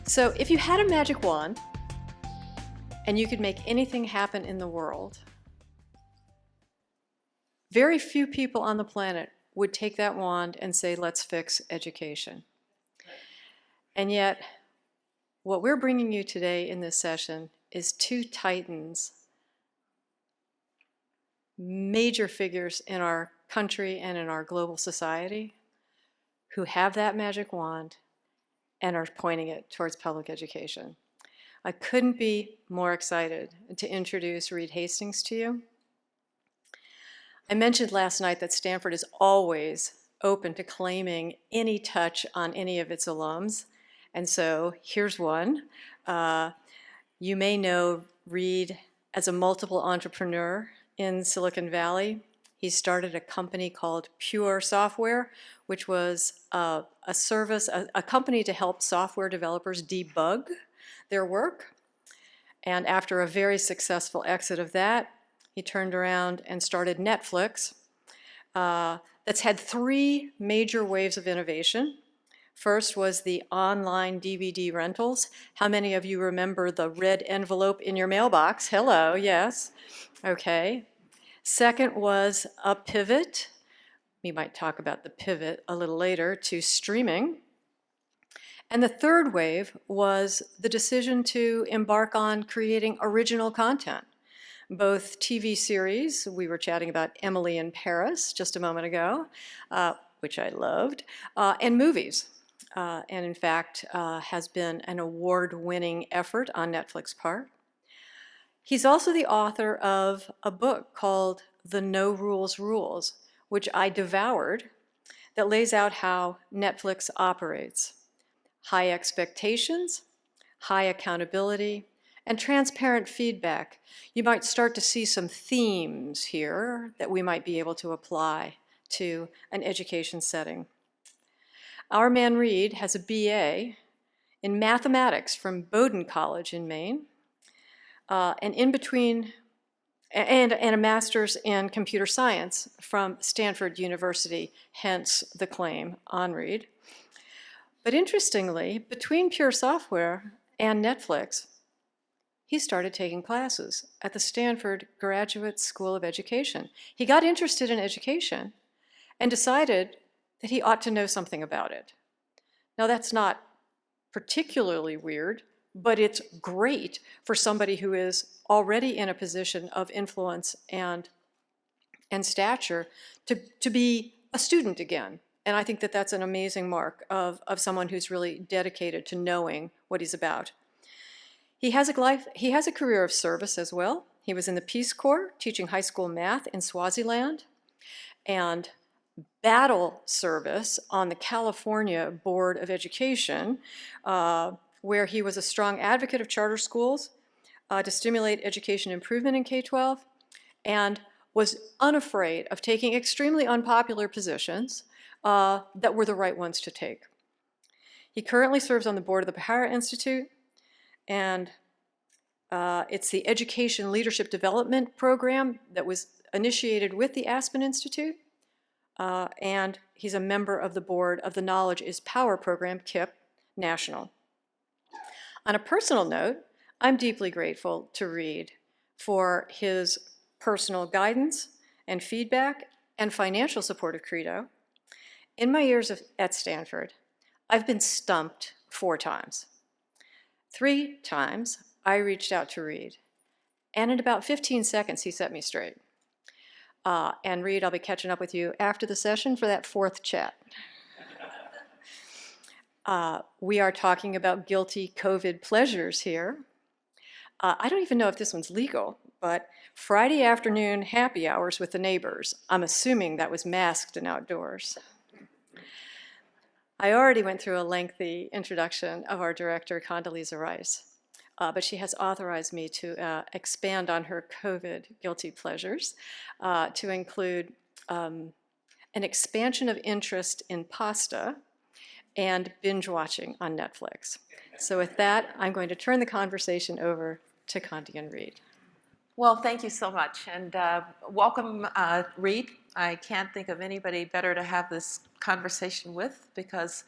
So if you had a magic wand and you could make anything happen in the world, very few people on the planet would take that wand and say, let's fix education. And yet, what we're bringing you today in this session is two titans, major figures in our country and in our global society, who have that magic wand and are pointing it towards public education. I couldn't be more excited to introduce Reid Hastings to you. I mentioned last night that Stanford is always open to claiming any touch on any of its alums. And so here's one. You may know Reid as a multiple entrepreneur in Silicon Valley. He started a company called Pure Software, which was a service, a company to help software developers debug their work. And after a very successful exit of that, he turned around and started Netflix. That's had three major waves of innovation. First was the online DVD rentals. How many of you remember the red envelope in your mailbox? Hello, yes. Okay. Second was a pivot. We might talk about the pivot a little later, to streaming. And the third wave was the decision to embark on creating original content, both TV series. We were chatting about Emily in Paris just a moment ago, which I loved, and movies. And in fact, has been an award-winning effort on Netflix part. He's also the author of a book called The No Rules Rules, which I devoured, that lays out how Netflix operates. High expectations, high accountability, and transparent feedback. You might start to see some themes here that we might be able to apply to an education setting. Our man Reid has a BA in mathematics from Bowdoin College in Maine, and a master's in computer science from Stanford University, hence the claim on Reid. But interestingly, between Pure Software and Netflix, he started taking classes at the Stanford Graduate School of Education. He got interested in education and decided that he ought to know something about it. Now, that's not particularly weird, but it's great for somebody who is already in a position of influence and stature to be a student again. And I think that that's an amazing mark of someone who's really dedicated to knowing what he's about. He has a career of service as well. He was in the Peace Corps, teaching high school math in Swaziland, and battle service on the California Board of Education, where he was a strong advocate of charter schools to stimulate education improvement in K-12, and was unafraid of taking extremely unpopular positions that were the right ones to take. He currently serves on the board of the Pahara Institute, and it's the Education Leadership Development Program that was initiated with the Aspen Institute, and he's a member of the board of the Knowledge is Power program, KIPP, National. On a personal note, I'm deeply grateful to Reid for his personal guidance and feedback and financial support of Credo. In my years at Stanford, I've been stumped 4 times. 3 times, I reached out to Reid, and in about 15 seconds, he set me straight. And Reid, I'll be catching up with you after the session for that 4th chat. We are talking about guilty COVID pleasures here. I don't even know if this one's legal, but Friday afternoon happy hours with the neighbors. I'm assuming that was masked and outdoors. I already went through a lengthy introduction of our director, Condoleezza Rice, but she has authorized me to expand on her COVID guilty pleasures to include an expansion of interest in pasta and binge watching on Netflix. So with that, I'm going to turn the conversation over to Condi and Reid. Well, thank you so much, and welcome, Reid. I can't think of anybody better to have this conversation with, because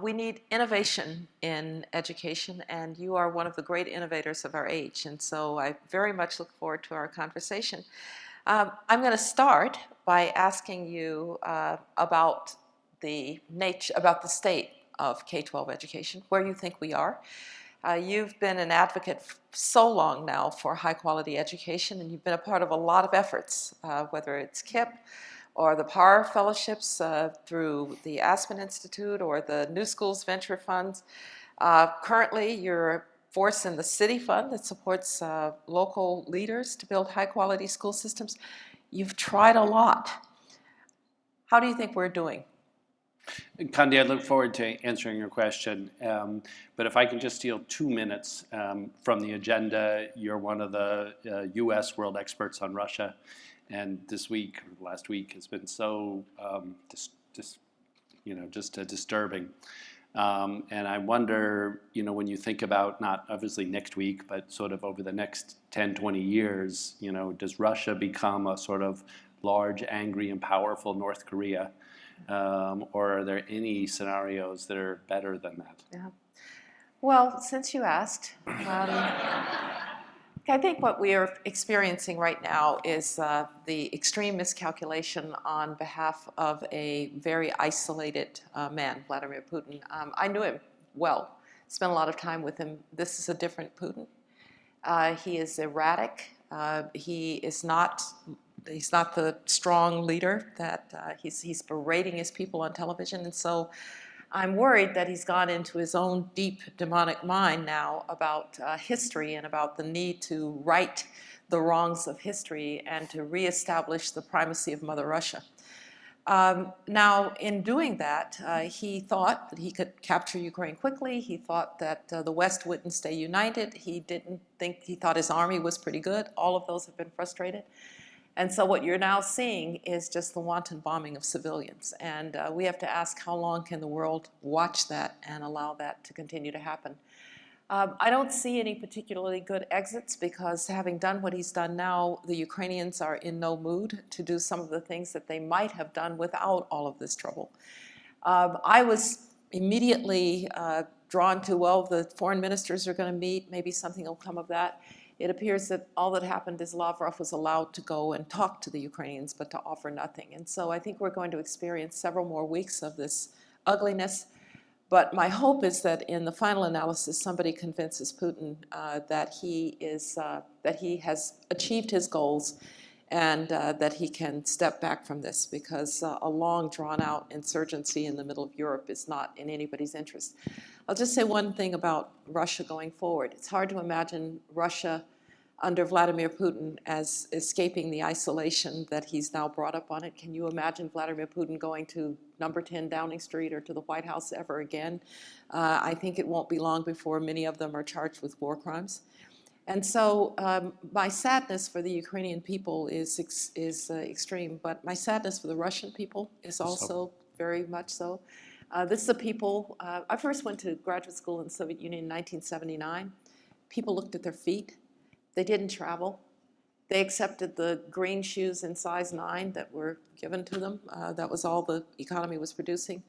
We need innovation in education, and you are one of the great innovators of our age, and so I very much look forward to our conversation. I'm going to start by asking you about the state of K-12 education, where you think we are. You've been an advocate so long now for high-quality education, and you've been a part of a lot of efforts, whether it's KIPP or the Pahara Fellowships through the Aspen Institute or the New Schools Venture Funds. Currently, you're a force in the City Fund that supports local leaders to build high-quality school systems. You've tried a lot. How do you think we're doing? Condi, I look forward to answering your question, but if I can just steal 2 minutes from the agenda. You're one of the U.S. world experts on Russia, and last week has been so disturbing. And I wonder, when you think about not obviously next week, but sort of over the next 10, 20 years, does Russia become a sort of large, angry, and powerful North Korea? Or are there any scenarios that are better than that? Yeah. Well, since you asked, I think what we are experiencing right now is the extreme miscalculation on behalf of a very isolated man, Vladimir Putin. I knew him well, spent a lot of time with him. This is a different Putin. He is erratic. He's not the strong leader that he's berating his people on television, and so I'm worried that he's gone into his own deep demonic mind now about history and about the need to right the wrongs of history and to reestablish the primacy of Mother Russia. Now, in doing that, he thought that he could capture Ukraine quickly. He thought that the West wouldn't stay united. He thought his army was pretty good. All of those have been frustrated. And so what you're now seeing is just the wanton bombing of civilians. And we have to ask, how long can the world watch that and allow that to continue to happen? I don't see any particularly good exits, because having done what he's done now, the Ukrainians are in no mood to do some of the things that they might have done without all of this trouble. I was immediately drawn to, well, the foreign ministers are going to meet, maybe something will come of that. It appears that all that happened is Lavrov was allowed to go and talk to the Ukrainians, but to offer nothing. And so I think we're going to experience several more weeks of this ugliness. But my hope is that in the final analysis, somebody convinces Putin that he has achieved his goals, and that he can step back from this, because a long, drawn-out insurgency in the middle of Europe is not in anybody's interest. I'll just say one thing about Russia going forward. It's hard to imagine Russia under Vladimir Putin as escaping the isolation that he's now brought up on it. Can you imagine Vladimir Putin going to number 10 Downing Street or to the White House ever again? I think it won't be long before many of them are charged with war crimes. And so my sadness for the Ukrainian people is extreme, but my sadness for the Russian people is also very much so. This is a people, I first went to graduate school in the Soviet Union in 1979. People looked at their feet. They didn't travel. They accepted the green shoes in size 9 that were given to them. That was all the economy was producing.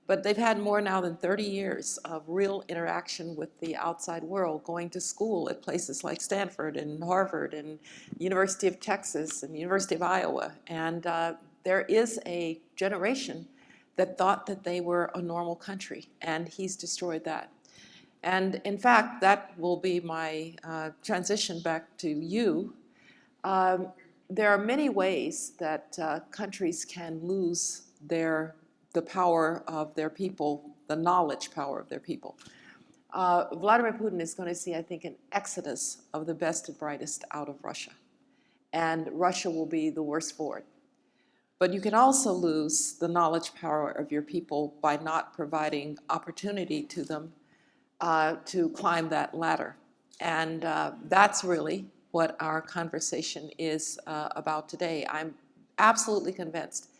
But they've had more now than 30 years of real interaction with the outside world, going to school at places like Stanford and Harvard and University of Texas and University of Iowa. And there is a generation that thought that they were a normal country, and he's destroyed that. And in fact, that will be my transition back to you. There are many ways that countries can lose the power of their people, the knowledge power of their people. Vladimir Putin is going to see, I think, an exodus of the best and brightest out of Russia. And Russia will be the worst for it. But you can also lose the knowledge power of your people by not providing opportunity to them to climb that ladder. And that's really what our conversation is about today. I'm absolutely convinced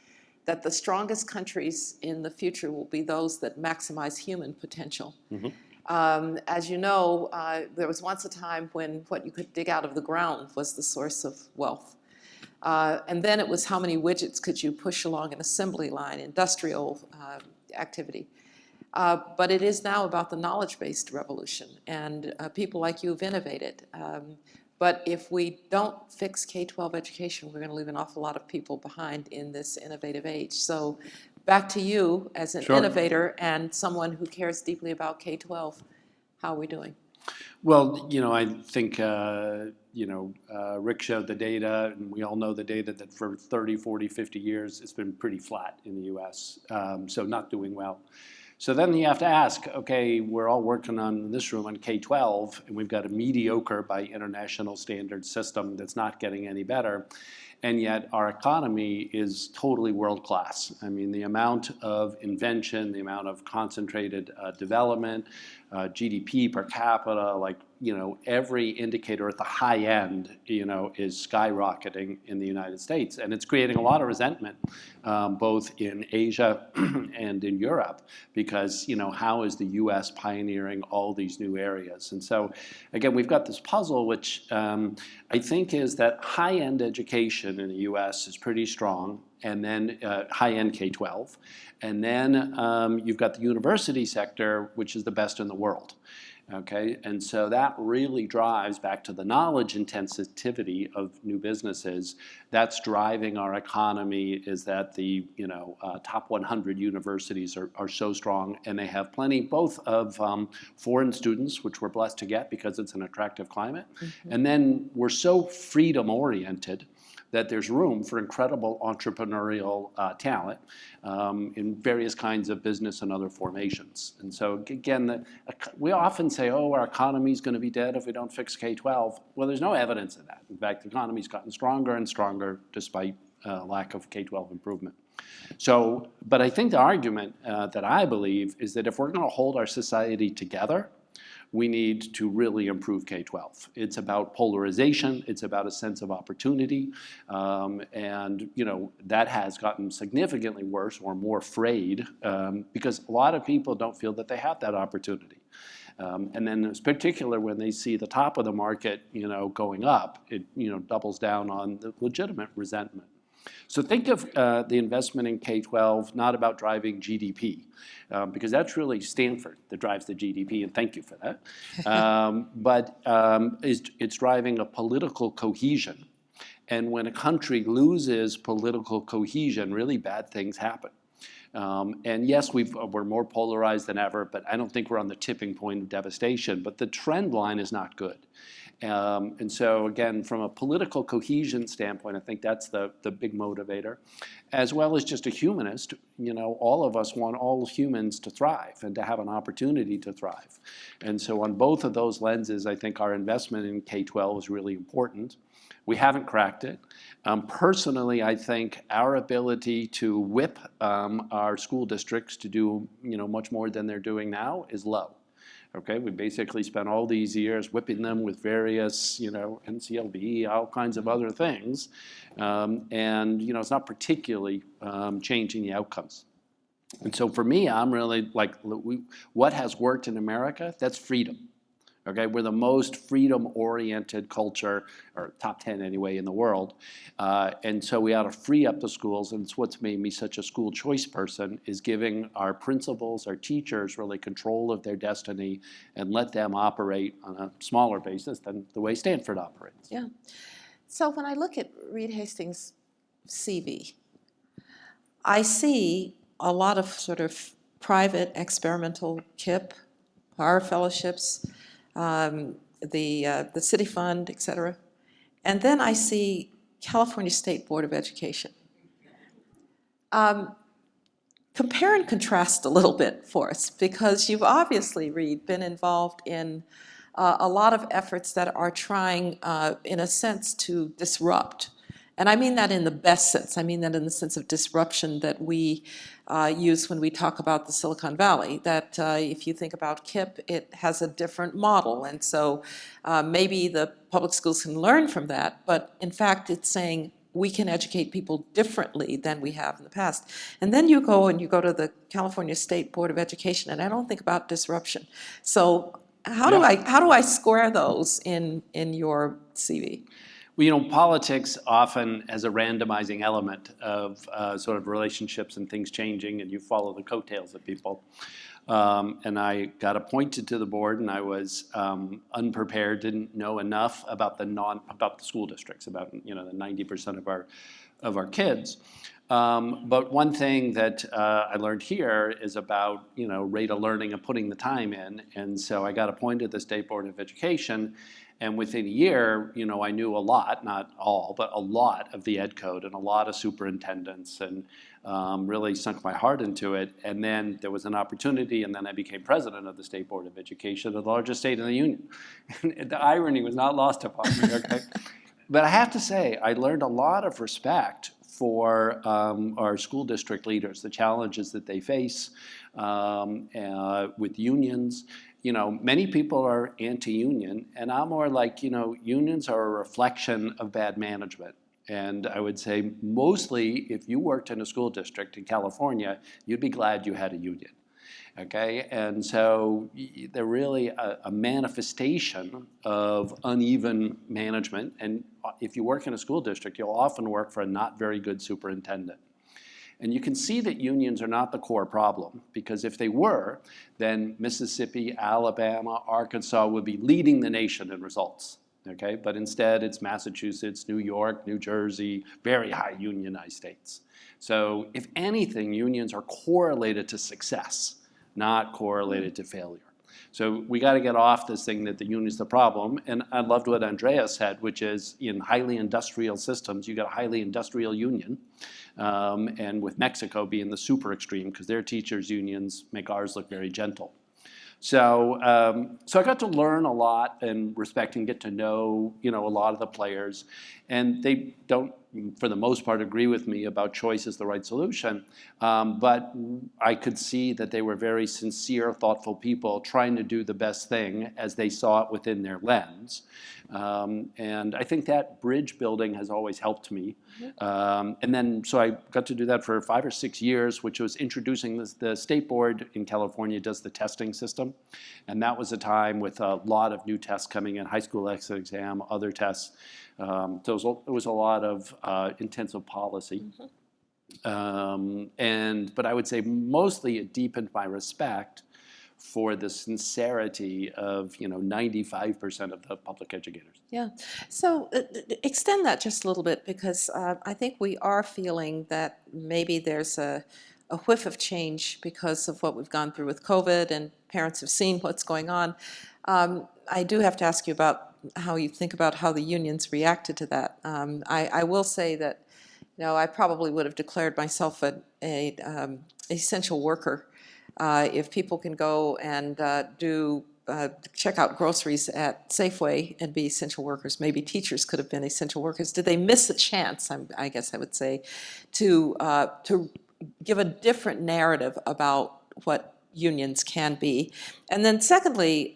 that the strongest countries in the future will be those that maximize human potential. Mm-hmm. As you know, there was once a time when what you could dig out of the ground was the source of wealth. And then it was how many widgets could you push along an assembly line, industrial activity. But it is now about the knowledge-based revolution, and people like you have innovated. But if we don't fix K-12 education, we're going to leave an awful lot of people behind in this innovative age. So back to you as an Sure. innovator and someone who cares deeply about K-12. How are we doing? Well, I think, Rick showed the data, and we all know the data that for 30, 40, 50 years, it's been pretty flat in the U.S., so not doing well. So then you have to ask, okay, we're all working in this room on K-12, and we've got a mediocre by international standard system that's not getting any better, and yet our economy is totally world-class. I mean, the amount of invention, the amount of concentrated development, GDP per capita, every indicator at the high end, is skyrocketing in the United States. And it's creating a lot of resentment, both in Asia and in Europe, because, how is the US pioneering all these new areas? And so, again, we've got this puzzle, which I think is that high-end education in the US is pretty strong, and then high-end K-12. And then you've got the university sector, which is the best in the world. Okay, and so that really drives back to the knowledge intensivity of new businesses. That's driving our economy, is that the top 100 universities are so strong, and they have plenty both of foreign students, which we're blessed to get because it's an attractive climate, and then we're so freedom oriented that there's room for incredible entrepreneurial talent in various kinds of business and other formations. And so again, we often say, oh, our economy's going to be dead if we don't fix K-12. Well, there's no evidence of that. In fact, the economy's gotten stronger and stronger despite lack of K-12 improvement. So, but I think the argument that I believe is that if we're going to hold our society together, we need to really improve K-12. It's about polarization. It's about a sense of opportunity. And that has gotten significantly worse or more frayed because a lot of people don't feel that they have that opportunity. And then in particular, when they see the top of the market, going up, it, doubles down on the legitimate resentment. So think of the investment in K-12 not about driving GDP, because that's really Stanford that drives the GDP, and thank you for that. But it's driving a political cohesion. And when a country loses political cohesion, really bad things happen. And yes, we're more polarized than ever, but I don't think we're on the tipping point of devastation. But the trend line is not good. And so again, from a political cohesion standpoint, I think that's the big motivator. As well as just a humanist, all of us want all humans to thrive and to have an opportunity to thrive. And so on both of those lenses, I think our investment in K-12 is really important. We haven't cracked it. Personally, I think our ability to whip our school districts to do much more than they're doing now is low. Okay, we basically spent all these years whipping them with various, NCLB, all kinds of other things, and it's not particularly changing the outcomes. And so for me, I'm really like, what has worked in America? That's freedom. Okay, we're the most freedom-oriented culture, or top 10 anyway, in the world. And so we ought to free up the schools, and it's what's made me such a school choice person, is giving our principals, our teachers, really control of their destiny and let them operate on a smaller basis than the way Stanford operates. Yeah. So when I look at Reed Hastings' CV, I see a lot of sort of private experimental KIPP, Pahara fellowships, the City Fund, et cetera. And then I see California State Board of Education. Compare and contrast a little bit for us, because you've obviously, Reed, been involved in a lot of efforts that are trying, in a sense, to disrupt. And I mean that in the best sense. I mean that in the sense of disruption that we use when we talk about the Silicon Valley, that if you think about KIPP, it has a different model. And so maybe the public schools can learn from that, but in fact it's saying we can educate people differently than we have in the past. And then you go to the California State Board of Education, and I don't think about disruption. So how do I square those in your CV? Well, politics often has a randomizing element of sort of relationships and things changing, and you follow the coattails of people. And I got appointed to the board, and I was unprepared, didn't know enough about the school districts, about the 90% of our kids. But one thing that I learned here is about rate of learning and putting the time in. And so I got appointed to the State Board of Education. And within a year, I knew a lot, not all, but a lot of the ed code and a lot of superintendents, and really sunk my heart into it. And then there was an opportunity, and then I became president of the State Board of Education, the largest state in the union. And the irony was not lost upon me, okay? But I have to say, I learned a lot of respect for our school district leaders, the challenges that they face with unions. Many people are anti-union, and I'm more like, unions are a reflection of bad management. And I would say mostly if you worked in a school district in California, you'd be glad you had a union. Okay, and so they're really a manifestation of uneven management. And if you work in a school district, you'll often work for a not very good superintendent. And you can see that unions are not the core problem, because if they were, then Mississippi, Alabama, Arkansas would be leading the nation in results. Okay, but instead it's Massachusetts, New York, New Jersey, very high unionized states. So if anything, unions are correlated to success, not correlated to failure. So we got to get off this thing that the union is the problem. And I loved what Andrea said, which is in highly industrial systems, you got a highly industrial union. And with Mexico being the super extreme, because their teachers' unions make ours look very gentle. So I got to learn a lot and respect and get to know, a lot of the players. And they don't, for the most part, agree with me about choice is the right solution. But I could see that they were very sincere, thoughtful people trying to do the best thing as they saw it within their lens. And I think that bridge building has always helped me. And then, so I got to do that for 5 or 6 years, which was introducing the state board in California does the testing system. And that was a time with a lot of new tests coming in, high school exit exam, other tests. So it was a lot of intensive policy. But I would say mostly it deepened my respect for the sincerity of 95% of the public educators. Yeah. So extend that just a little bit, because I think we are feeling that maybe there's a whiff of change because of what we've gone through with COVID, and parents have seen what's going on. I do have to ask you about how you think about how the unions reacted to that. I will say that I probably would have declared myself an essential worker. If people can go and check out groceries at Safeway and be essential workers, maybe teachers could have been essential workers. Did they miss a chance, I guess I would say, to give a different narrative about what unions can be? And then secondly,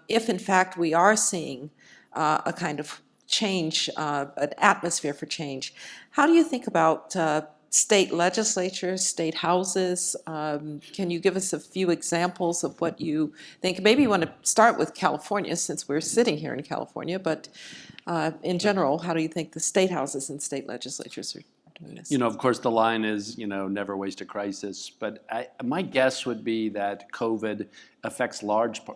if in fact we are seeing a kind of change, an atmosphere for change, how do you think about state legislatures, state houses? Can you give us a few examples of what you think? Maybe you want to start with California, since we're sitting here in California, but in general, how do you think the state houses and state legislatures are doing this? Of course, the line is, never waste a crisis. But my guess would be that COVID affects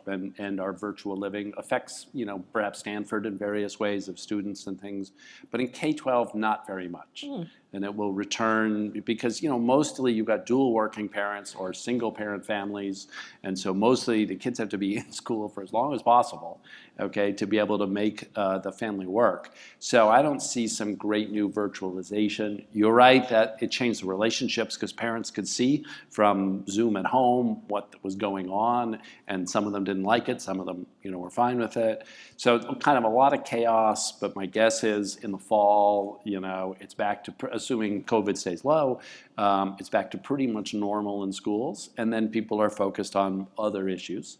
and our virtual living affects, perhaps Stanford in various ways of students and things. But in K-12, not very much. And it will return because, mostly you've got dual working parents or single parent families. And so mostly the kids have to be in school for as long as possible, okay, to be able to make the family work. So I don't see some great new virtualization. You're right that it changed the relationships because parents could see from Zoom at home what was going on, and some of them didn't like it, some of them, were fine with it. So kind of a lot of chaos, but my guess is in the fall, it's back to assuming COVID stays low, it's back to pretty much normal in schools, and then people are focused on other issues.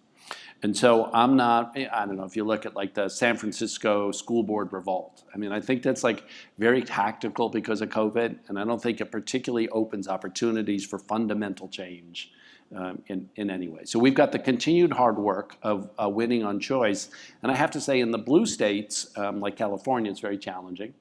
And so I don't know if you look at like the San Francisco school board revolt. I mean, I think that's like very tactical because of COVID, and I don't think it particularly opens opportunities for fundamental change in any way. So we've got the continued hard work of winning on choice. And I have to say in the blue states, like California, it's very challenging.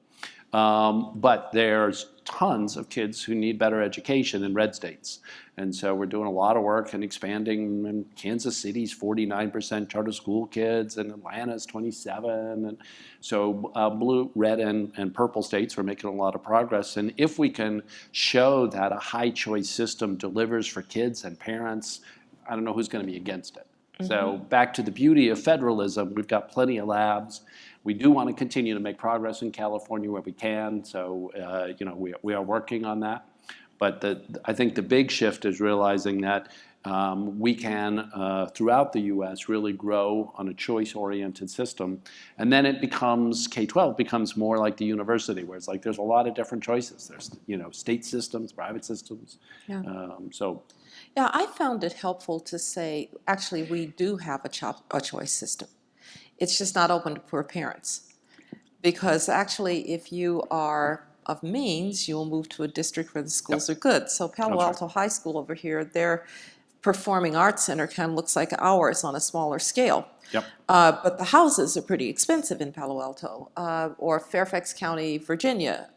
But there's tons of kids who need better education in red states. And so we're doing a lot of work and expanding. In Kansas City's 49% charter school kids, and Atlanta's 27%. And so blue, red, and purple states, we're making a lot of progress. And if we can show that a high choice system delivers for kids and parents, I don't know who's going to be against it. Mm-hmm. So back to the beauty of federalism, we've got plenty of labs. We do want to continue to make progress in California where we can, so we are working on that. But I think the big shift is realizing that we can, throughout the U.S., really grow on a choice-oriented system. And then it becomes, K-12 becomes more like the university, where it's like there's a lot of different choices. There's, state systems, private systems. Yeah. Yeah, I found it helpful to say, actually, we do have a choice system. It's just not open to poor parents. Because actually, if you are of means, you will move to a district where the schools are good. So Palo Alto High School over here, their performing arts center kind of looks like ours on a smaller scale. Yep. But the houses are pretty expensive in Palo Alto, or Fairfax County, Virginia.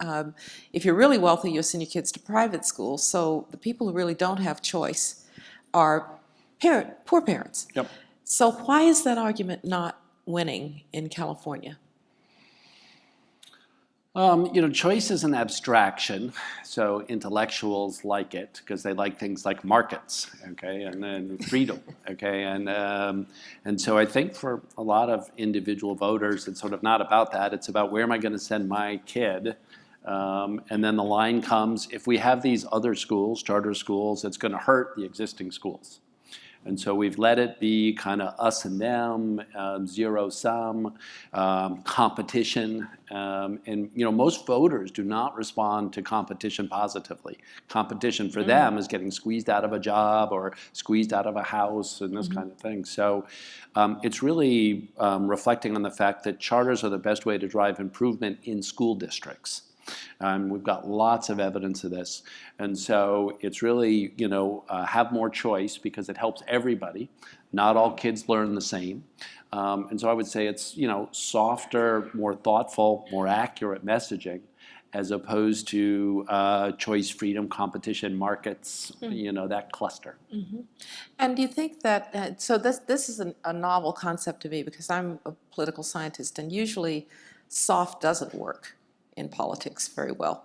If you're really wealthy, you'll send your kids to private schools. So the people who really don't have choice are poor parents. Yep. So why is that argument not winning in California? Choice is an abstraction, so intellectuals like it because they like things like markets, okay, and then freedom, okay, and so I think for a lot of individual voters, it's sort of not about that. It's about where am I going to send my kid, and then the line comes: if we have these other schools, charter schools, it's going to hurt the existing schools. And so we've let it be kind of us and them, zero-sum, competition. And most voters do not respond to competition positively. Competition for them is getting squeezed out of a job or squeezed out of a house and this kind of thing. So it's really reflecting on the fact that charters are the best way to drive improvement in school districts. We've got lots of evidence of this. And so it's really, have more choice because it helps everybody. Not all kids learn the same. And so I would say it's, softer, more thoughtful, more accurate messaging as opposed to choice, freedom, competition, markets, that cluster. Mm-hmm. And do you think that, so this is a novel concept to me because I'm a political scientist, and usually soft doesn't work in politics very well.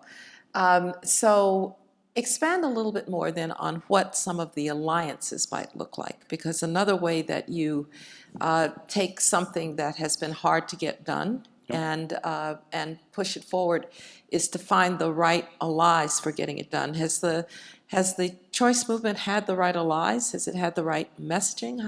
So expand a little bit more then on what some of the alliances might look like, because another way that you take something that has been hard to get done and push it forward is to find the right allies for getting it done. Has the choice movement had the right allies? Has it had the right messaging?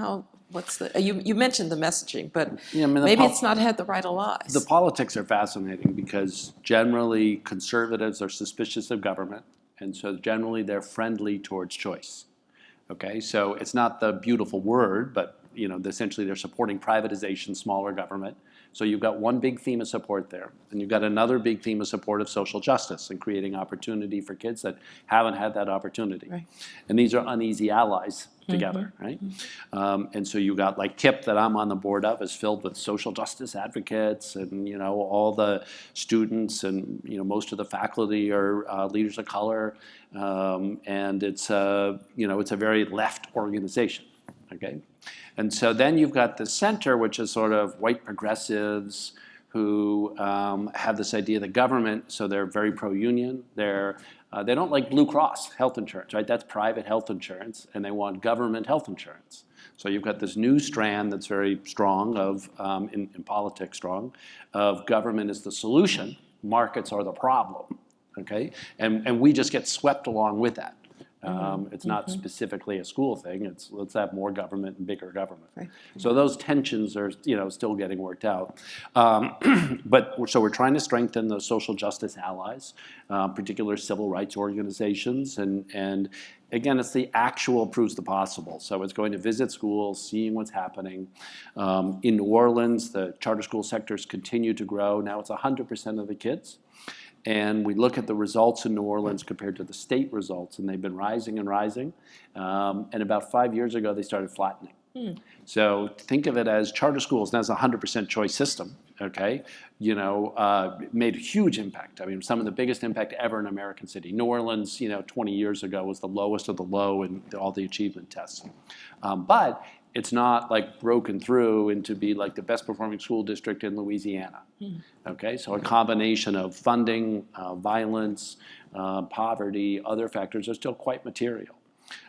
You mentioned the messaging, but maybe it's not had the right allies. The politics are fascinating because generally conservatives are suspicious of government, and so generally they're friendly towards choice. Okay, so it's not the beautiful word, but essentially they're supporting privatization, smaller government. So you've got one big theme of support there, and you've got another big theme of support of social justice and creating opportunity for kids that haven't had that opportunity. Right. And these are uneasy allies together, right? And so you got like KIPP that I'm on the board of is filled with social justice advocates, and all the students and most of the faculty are leaders of color, and it's it's a very left organization, okay? And so then you've got the center, which is sort of white progressives who have this idea that government, so they're very pro-union, they don't like Blue Cross health insurance, right? That's private health insurance, and they want government health insurance. So you've got this new strand that's very strong of, in politics strong, of government is the solution, markets are the problem, okay? And we just get swept along with that. It's not specifically a school thing. It's let's have more government and bigger government. Right. So those tensions are, still getting worked out. So we're trying to strengthen the social justice allies, particular civil rights organizations, and again, it's the actual proves the possible. So it's going to visit schools, seeing what's happening. In New Orleans, the charter school sectors continue to grow. Now it's 100% of the kids. And we look at the results in New Orleans compared to the state results, and they've been rising and rising. And about 5 years ago, they started flattening. So think of it as charter schools. Now it's a 100% choice system, okay? Made a huge impact. I mean, some of the biggest impact ever in American city. New Orleans, 20 years ago was the lowest of the low in all the achievement tests. But it's not like broken through into be like the best performing school district in Louisiana. Okay, so a combination of funding, violence, poverty, other factors are still quite material.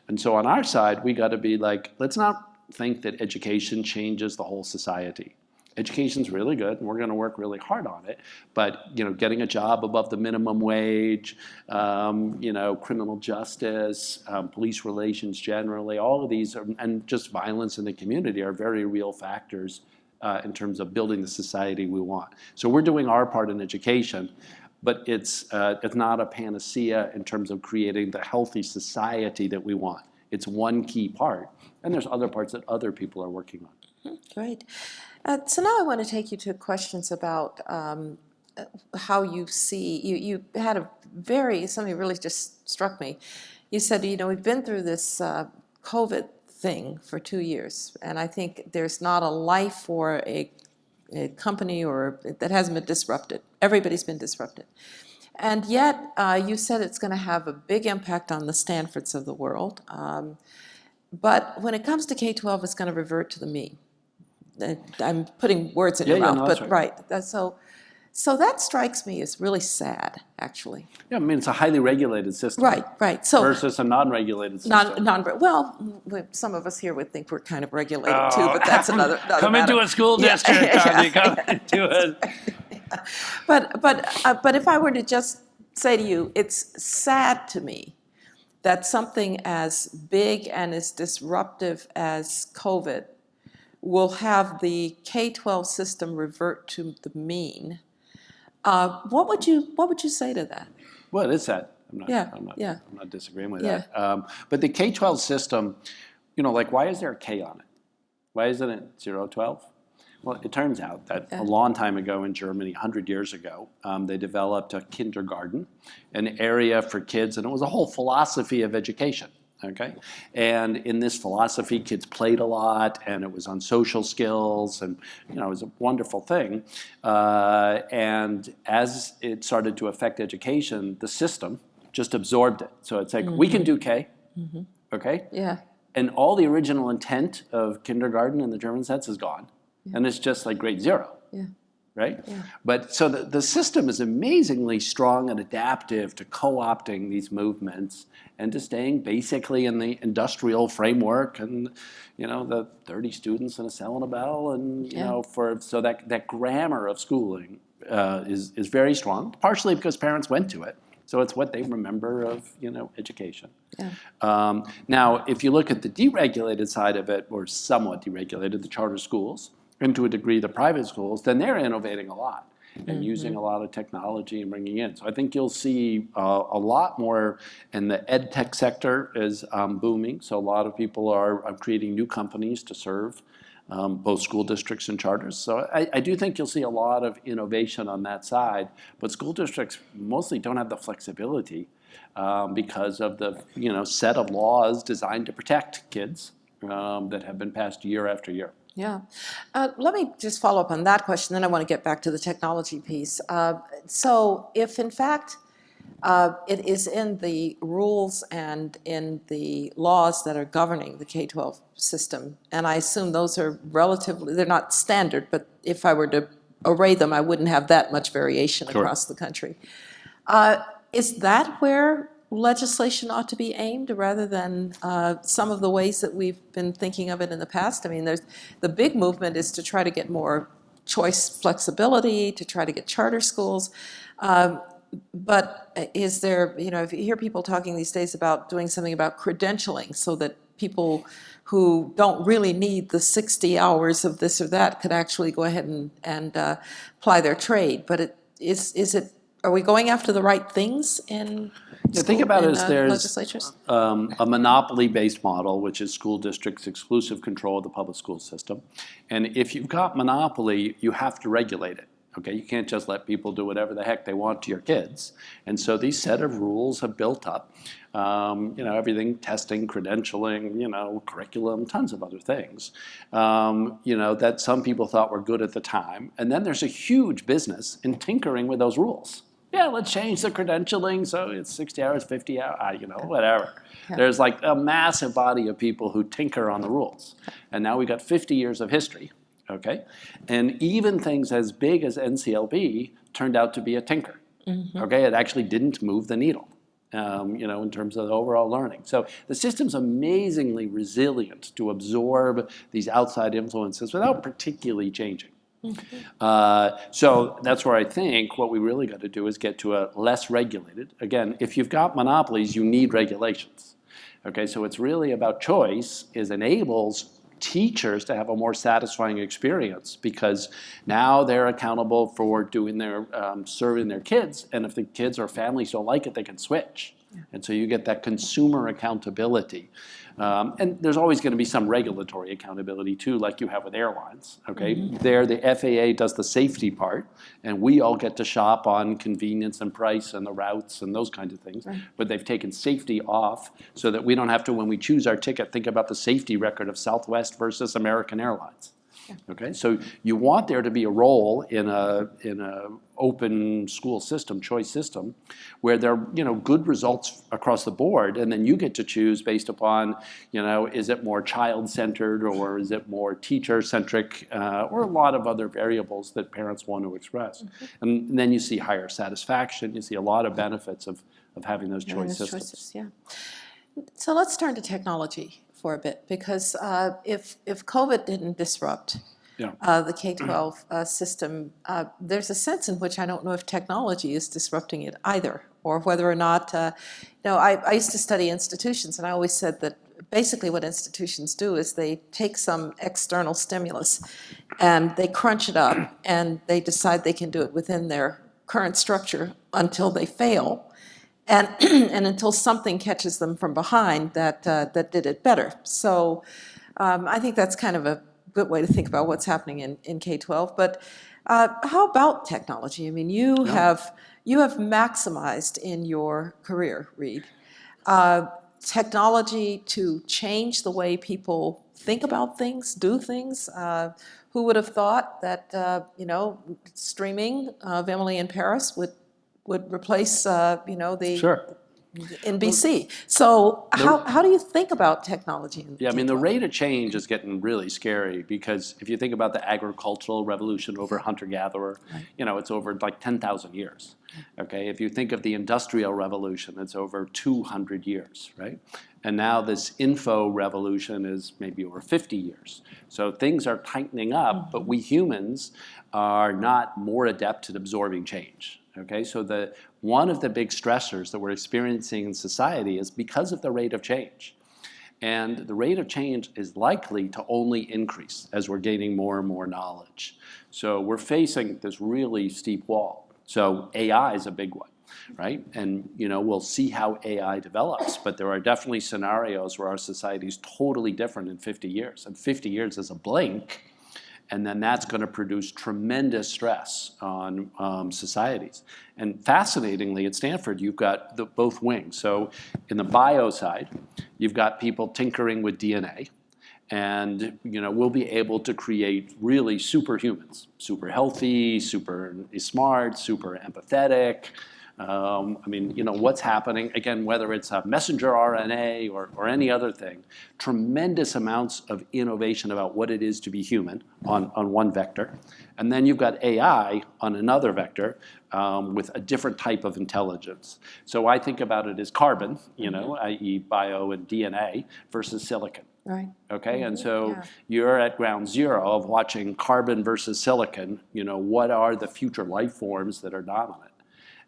And so on our side, we got to be like, let's not think that education changes the whole society. Education's really good, and we're going to work really hard on it. But getting a job above the minimum wage, criminal justice, police relations generally, all of these, and just violence in the community are very real factors in terms of building the society we want. So we're doing our part in education, but it's not a panacea in terms of creating the healthy society that we want. It's one key part, and there's other parts that other people are working on. Great. So now I want to take you to questions about how you see, you had something really just struck me. You said, we've been through this COVID thing for 2 years, and I think there's not a life for a company that hasn't been disrupted. Everybody's been disrupted. And yet, you said it's going to have a big impact on the Stanfords of the world. But when it comes to K-12, it's going to revert to the mean. I'm putting words in your mouth, no, but that's right. So that strikes me as really sad, actually. Yeah, I mean, it's a highly regulated system. Right. So versus a non-regulated system. Some of us here would think we're kind of regulated too, but that's another come matter. Into a school district, come into it. But if I were to just say to you, it's sad to me that something as big and as disruptive as COVID will have the K-12 system revert to the mean. What would you say to that? Well, it is sad. I'm not disagreeing with that. But the K-12 system, why is there a K on it? Why isn't it 0, 12? Well, it turns out that a long time ago in Germany, 100 years ago, they developed a kindergarten, an area for kids, and it was a whole philosophy of education. Okay, and in this philosophy, kids played a lot, and it was on social skills, and it was a wonderful thing. And as it started to affect education, the system just absorbed it. So it's like we can do K, okay? Yeah. And all the original intent of kindergarten in the German sense is gone, and it's just like grade 0. Yeah. Right? Yeah. But so the system is amazingly strong and adaptive to co-opting these movements and to staying basically in the industrial framework and, the 30 students in a cell and a bell and, so that grammar of schooling is very strong, partially because parents went to it. So it's what they remember of, education. Yeah. Now, if you look at the deregulated side of it, or somewhat deregulated, the charter schools, and to a degree the private schools, then they're innovating a lot and using a lot of technology and bringing in. So I think you'll see a lot more, and the ed tech sector is booming. So a lot of people are creating new companies to serve both school districts and charters. So I do think you'll see a lot of innovation on that side, but school districts mostly don't have the flexibility because of the set of laws designed to protect kids that have been passed year after year. Yeah. Let me just follow up on that question, then I want to get back to the technology piece. So if, in fact, it is in the rules and in the laws that are governing the K-12 system, and I assume those are they're not standard, but if I were to array them, I wouldn't have that much variation across the country. Is that where legislation ought to be aimed rather than some of the ways that we've been thinking of it in the past? I mean, the big movement is to try to get more choice flexibility, to try to get charter schools. But is there, if you hear people talking these days about doing something about credentialing so that people who don't really need the 60 hours of this or that could actually go ahead and apply their trade. But are we going after the right things in Think about it as there's legislatures? a monopoly-based model, which is school districts' exclusive control of the public school system. And if you've got monopoly, you have to regulate it. Okay, you can't just let people do whatever the heck they want to your kids. And so these set of rules have built up. Everything, testing, credentialing, curriculum, tons of other things, that some people thought were good at the time. And then there's a huge business in tinkering with those rules. Yeah, let's change the credentialing so it's 60 hours, 50 hours, whatever. Yeah. There's like a massive body of people who tinker on the rules. And now we've got 50 years of history. Okay, and even things as big as NCLB turned out to be a tinker. Mm-hmm. Okay, it actually didn't move the needle, in terms of the overall learning. So the system's amazingly resilient to absorb these outside influences without particularly changing. Mm-hmm. So that's where I think what we really got to do is get to a less regulated. Again, if you've got monopolies, you need regulations. Okay, so it's really about choice enables teachers to have a more satisfying experience because now they're accountable for doing their serving their kids, and if the kids or families don't like it, they can switch. Yeah. And so you get that consumer accountability. And there's always going to be some regulatory accountability too, like you have with airlines. Okay, mm-hmm. There the FAA does the safety part, and we all get to shop on convenience and price and the routes and those kinds of things. Right. But they've taken safety off so that we don't have to, when we choose our ticket, think about the safety record of Southwest versus American Airlines. Yeah. Okay, so you want there to be a role in a open school system, choice system, where there are good results across the board, and then you get to choose based upon is it more child-centered or is it more teacher-centric, or a lot of other variables that parents want to express, mm-hmm. and then you see higher satisfaction. You see a lot of benefits of having those choice systems. Choices, yeah. So let's turn to technology for a bit, because if COVID didn't disrupt the K-12 system, there's a sense in which I don't know if technology is disrupting it either, or whether or not, I used to study institutions, and I always said that basically what institutions do is they take some external stimulus and they crunch it up and they decide they can do it within their current structure until they fail. And until something catches them from behind that did it better. So I think that's kind of a good way to think about what's happening in K-12. But how about technology? I mean, you have maximized in your career, Reed, technology to change the way people think about things, do things. Who would have thought that streaming of Emily in Paris would replace, the sure. NBC. So how do you think about technology? The rate of change is getting really scary because if you think about the agricultural revolution over hunter-gatherer, right. It's over like 10,000 years. Okay, if you think of the industrial revolution, it's over 200 years, right? And now this info revolution is maybe over 50 years. So things are tightening up, mm-hmm. but we humans are not more adept at absorbing change. Okay, so one of the big stressors that we're experiencing in society is because of the rate of change. And the rate of change is likely to only increase as we're gaining more and more knowledge. So we're facing this really steep wall. So AI is a big one, right? And we'll see how AI develops, but there are definitely scenarios where our society is totally different in 50 years. And 50 years is a blink. And then that's going to produce tremendous stress on societies. And fascinatingly, at Stanford, you've got both wings. So in the bio side, you've got people tinkering with DNA. And we'll be able to create really superhumans, super healthy, super smart, super empathetic. What's happening, again, whether it's a messenger RNA or any other thing, tremendous amounts of innovation about what it is to be human on one vector. And then you've got AI on another vector with a different type of intelligence. So I think about it as carbon, i.e. bio and DNA, versus silicon. Right. Okay, mm-hmm. And so you're at ground zero of watching carbon versus silicon. What are the future life forms that are dominant?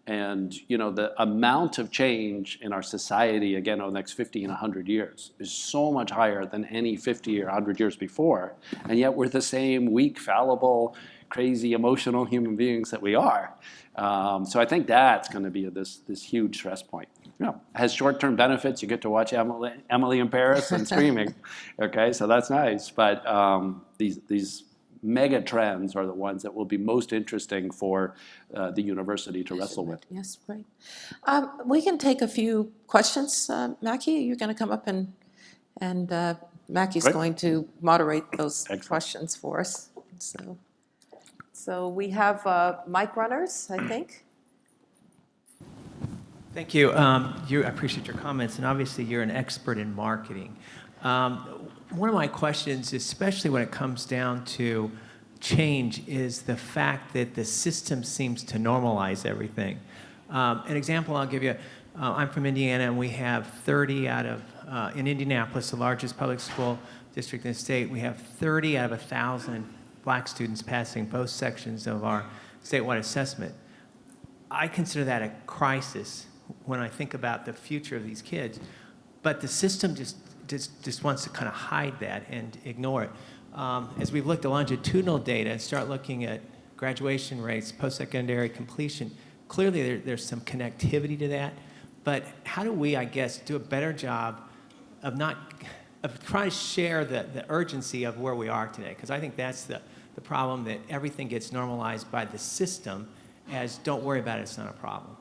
And the amount of change in our society, again, over the next 50 and 100 years is so much higher than any 50 or 100 years before. And yet we're the same weak, fallible, crazy, emotional human beings that we are. So I think that's going to be this huge stress point. It has short-term benefits. You get to watch Emily in Paris and screaming. Okay, so that's nice. But these mega trends are the ones that will be most interesting for the university to wrestle with. Yes, great. We can take a few questions. Mackie, you're going to come up and Mackie's Great. going to moderate those Excellent. questions for us. So we have mic runners, I think. Thank you. I appreciate your comments, and obviously you're an expert in marketing. One of my questions, especially when it comes down to change, is the fact that the system seems to normalize everything. An example I'll give you, I'm from Indiana, and we have 30 out of, in Indianapolis, the largest public school district in the state, we have 30 out of 1,000 black students passing both sections of our statewide assessment. I consider that a crisis when I think about the future of these kids, but the system just wants to kind of hide that and ignore it. As we've looked at longitudinal data and start looking at graduation rates, post-secondary completion, clearly there's some connectivity to that, but how do we, I guess, do a better job of trying to share the urgency of where we are today? Because I think that's the problem, that everything gets normalized by the system as don't worry about it, it's not a problem.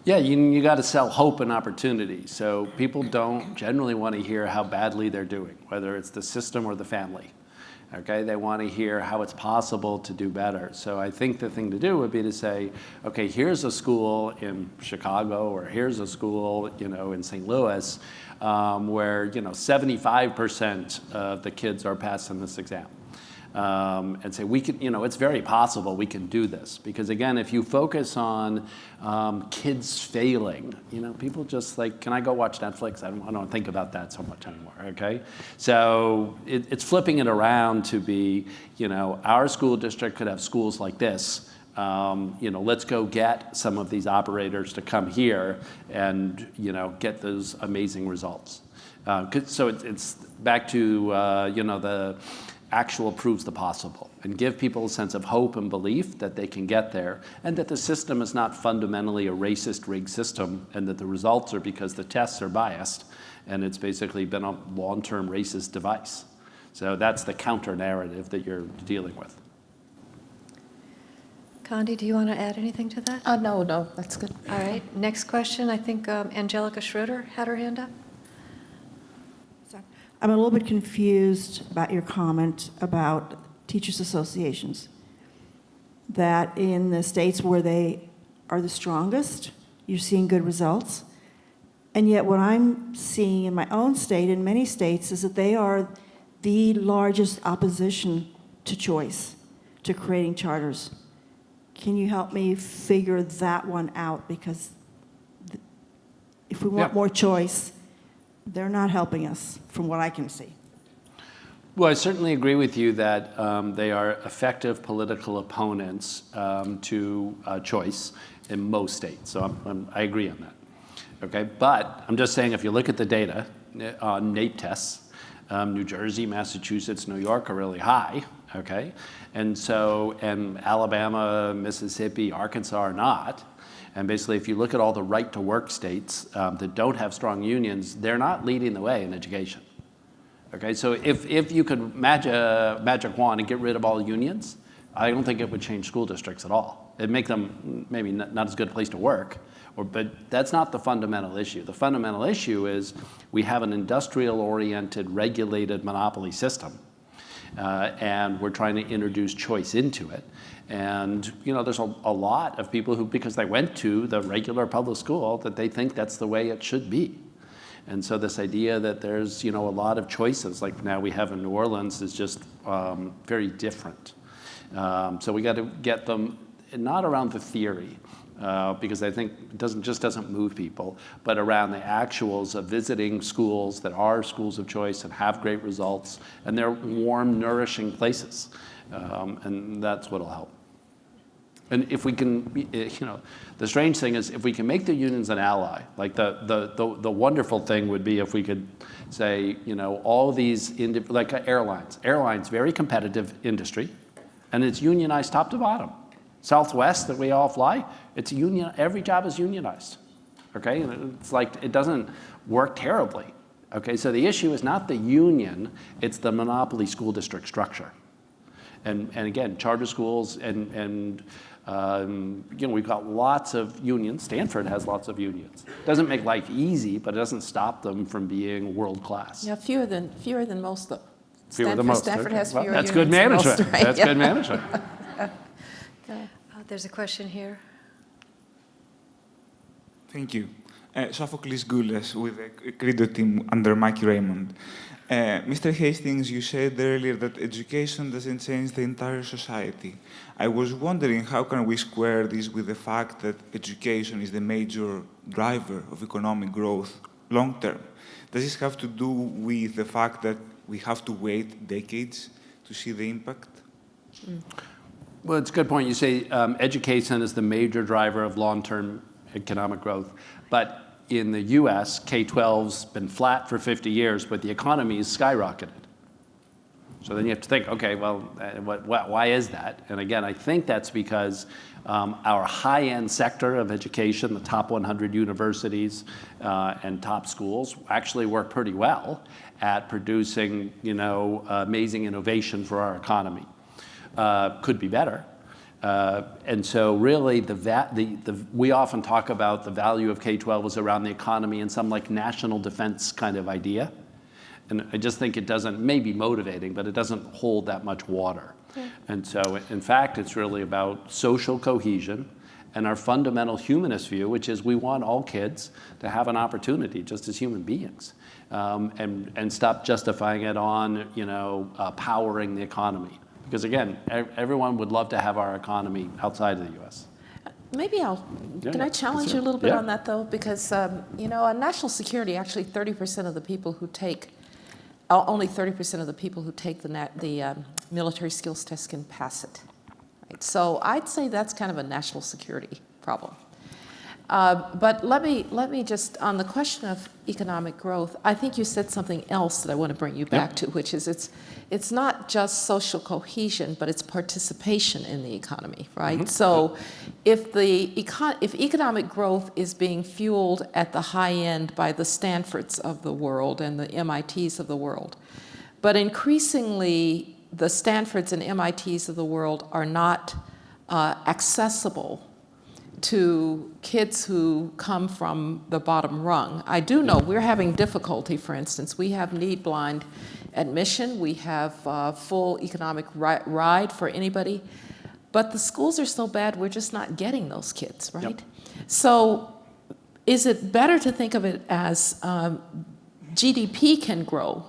Yeah, you got to sell hope and opportunity. So people don't generally want to hear how badly they're doing, whether it's the system or the family. Okay, they want to hear how it's possible to do better. So I think the thing to do would be to say, okay, here's a school in Chicago, or here's a school, in St. Louis, where 75% of the kids are passing this exam. And say we can, it's very possible we can do this. Because again, if you focus on kids failing, people just like, can I go watch Netflix? I don't think about that so much anymore, okay? So it's flipping it around to be, our school district could have schools like this. Let's go get some of these operators to come here and, get those amazing results. So it's back to, the actual proves the possible, and give people a sense of hope and belief that they can get there, and that the system is not fundamentally a racist rigged system, and that the results are because the tests are biased, and it's basically been a long-term racist device. So that's the counter narrative that you're dealing with. Condi, do you want to add anything to that? No, that's good. All right, next question. I think Angelica Schroeder had her hand up. I'm a little bit confused about your comment about teachers' associations. That in the states where they are the strongest, you're seeing good results. And yet what I'm seeing in my own state, in many states, is that they are the largest opposition to choice, to creating charters. Can you help me figure that one out? Because if we want more choice, they're not helping us, from what I can see. Well, I certainly agree with you that they are effective political opponents to choice in most states. So I agree on that. Okay, but I'm just saying, if you look at the data on NAEP tests, New Jersey, Massachusetts, New York are really high. Okay, and Alabama, Mississippi, Arkansas are not. And basically, if you look at all the right-to-work states that don't have strong unions, they're not leading the way in education. Okay, so if you could magic wand and get rid of all unions, I don't think it would change school districts at all. It'd make them maybe not as good a place to work, but that's not the fundamental issue. The fundamental issue is we have an industrial-oriented, regulated monopoly system, and we're trying to introduce choice into it. And there's a lot of people who, because they went to the regular public school, that they think that's the way it should be. And so this idea that there's a lot of choices, like now we have in New Orleans, is just very different. So we got to get them not around the theory, because I think it doesn't move people, but around the actuals of visiting schools that are schools of choice and have great results, and they're warm, nourishing places. And that's what'll help. And if we can, the strange thing is if we can make the unions an ally, like the wonderful thing would be if we could say, all these, like airlines, very competitive industry, and it's unionized top to bottom. Southwest that we all fly, it's union, every job is unionized, okay? And it's like, it doesn't work terribly, okay? So the issue is not the union, it's the monopoly school district structure. And again, charter schools and we've got lots of unions. Stanford has lots of unions. Doesn't make life easy, but it doesn't stop them from being world class. Yeah, fewer than most though. Fewer than most. Stanford has fewer That's unions good than management. most, right? That's good management. There's a question here. Thank you. Sophocles Goulas with the Credo team under Mikey Raymond. Mr. Hastings, you said earlier that education doesn't change the entire society. I was wondering how can we square this with the fact that education is the major driver of economic growth long term? Does this have to do with the fact that we have to wait decades to see the impact? Well, it's a good point. You say education is the major driver of long-term economic growth. But in the US, K-12's been flat for 50 years, but the economy has skyrocketed. So then you have to think, okay, well, why is that? And again, I think that's because our high-end sector of education, the top 100 universities and top schools, actually work pretty well at producing, amazing innovation for our economy. Could be better. And so really, we often talk about the value of K-12 is around the economy and some like national defense kind of idea. And I just think it doesn't, maybe motivating, but it doesn't hold that much water. Yeah. And so, in fact, it's really about social cohesion and our fundamental humanist view, which is we want all kids to have an opportunity just as human beings, and stop justifying it on, powering the economy. Because again, everyone would love to have our economy outside of the U.S. Maybe can I challenge you a little bit on that though? Because, on national security, actually 30% of the people who take, only 30% of the people who take the military skills test can pass it. Right? So I'd say that's kind of a national security problem. But let me just, on the question of economic growth, I think you said something else that I want to bring you back to, which is it's not just social cohesion, but it's participation in the economy, right? Mm-hmm. So if economic growth is being fueled at the high end by the Stanfords of the world and the MITs of the world, but increasingly the Stanfords and MITs of the world are not accessible to kids who come from the bottom rung. I do know we're having difficulty, for instance. We have need-blind admission. We have full economic ride for anybody. But the schools are so bad, we're just not getting those kids, right? Yep. So is it better to think of it as GDP can grow,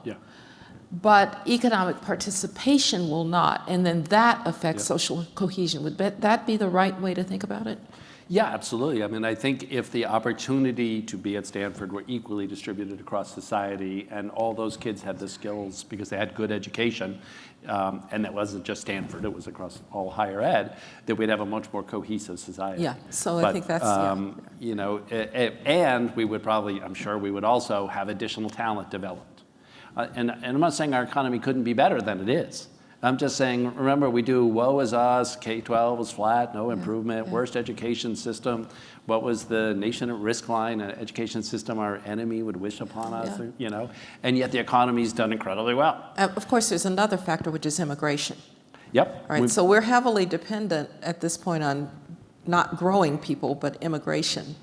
but economic participation will not, and then that affects social cohesion? Would that be the right way to think about it? Yeah, absolutely. I mean, I think if the opportunity to be at Stanford were equally distributed across society and all those kids had the skills because they had good education, and that wasn't just Stanford, it was across all higher ed, that we'd have a much more cohesive society. Yeah, so I think that's, and we would probably, I'm sure we would also have additional talent developed. And I'm not saying our economy couldn't be better than it is. I'm just saying, remember, we do woe is us, K-12 was flat, no improvement, worst education system. What was the nation at risk line, an education system our enemy would wish upon us, and yet the economy's done incredibly well. Of course, there's another factor, which is immigration. Yep. Right, so we're heavily dependent at this point on not growing people, but immigration.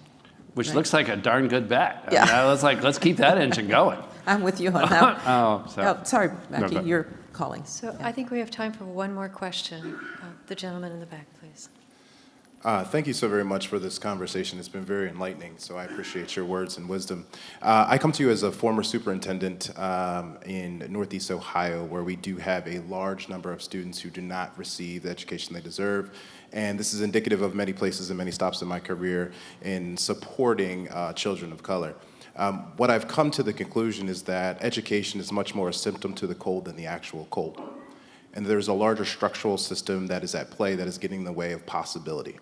Which looks like a darn good bet. I was like, let's keep that engine going. I'm with you on that. Sorry, Mackie, you're calling. So I think we have time for one more question. The gentleman in the back, please. Thank you so very much for this conversation. It's been very enlightening, so I appreciate your words and wisdom. I come to you as a former superintendent in Northeast Ohio, where we do have a large number of students who do not receive the education they deserve. And this is indicative of many places and many stops in my career in supporting children of color. What I've come to the conclusion is that education is much more a symptom to the cold than the actual cold. and there's a larger structural system that is at play that is getting in the way of possibility.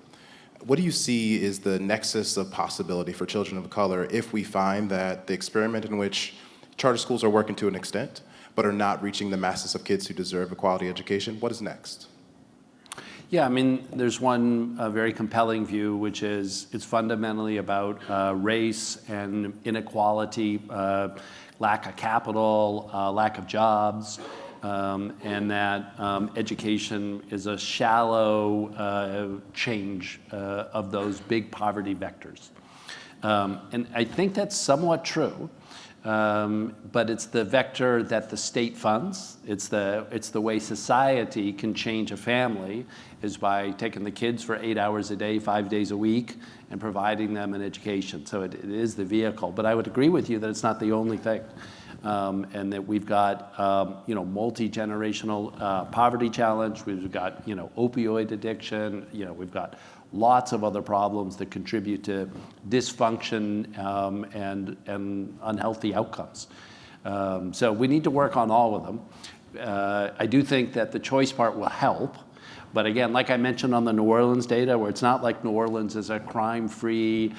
What do you see is the nexus of possibility for children of color if we find that the experiment in which charter schools are working to an extent, but are not reaching the masses of kids who deserve a quality education? What is next? Yeah, I mean, there's one very compelling view, which is it's fundamentally about race and inequality, lack of capital, lack of jobs, and that education is a shallow change of those big poverty vectors. And I think that's somewhat true. But it's the vector that the state funds. It's the way society can change a family is by taking the kids for 8 hours a day, 5 days a week, and providing them an education. So it is the vehicle. But I would agree with you that it's not the only thing, and that we've got multi-generational poverty challenge. We've got opioid addiction. We've got lots of other problems that contribute to dysfunction and unhealthy outcomes. So we need to work on all of them. I do think that the choice part will help. But again, like I mentioned on the New Orleans data, where it's not like New Orleans is a crime-free,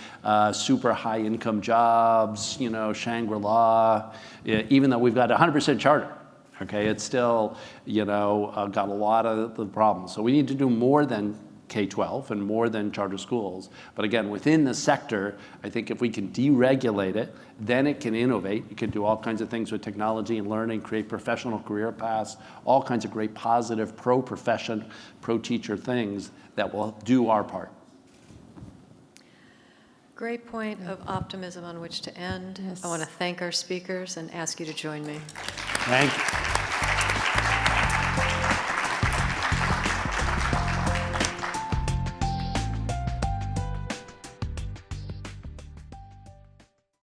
super high-income jobs, Shangri-La, even though we've got 100% charter. Okay, it's still, got a lot of the problems. So we need to do more than K-12 and more than charter schools. But again, within the sector, I think if we can deregulate it, then it can innovate. It can do all kinds of things with technology and learning, create professional career paths, all kinds of great positive pro-profession, pro-teacher things that will do our part. Great point of optimism on which to end. Yes. I want to thank our speakers and ask you to join me. Thank you.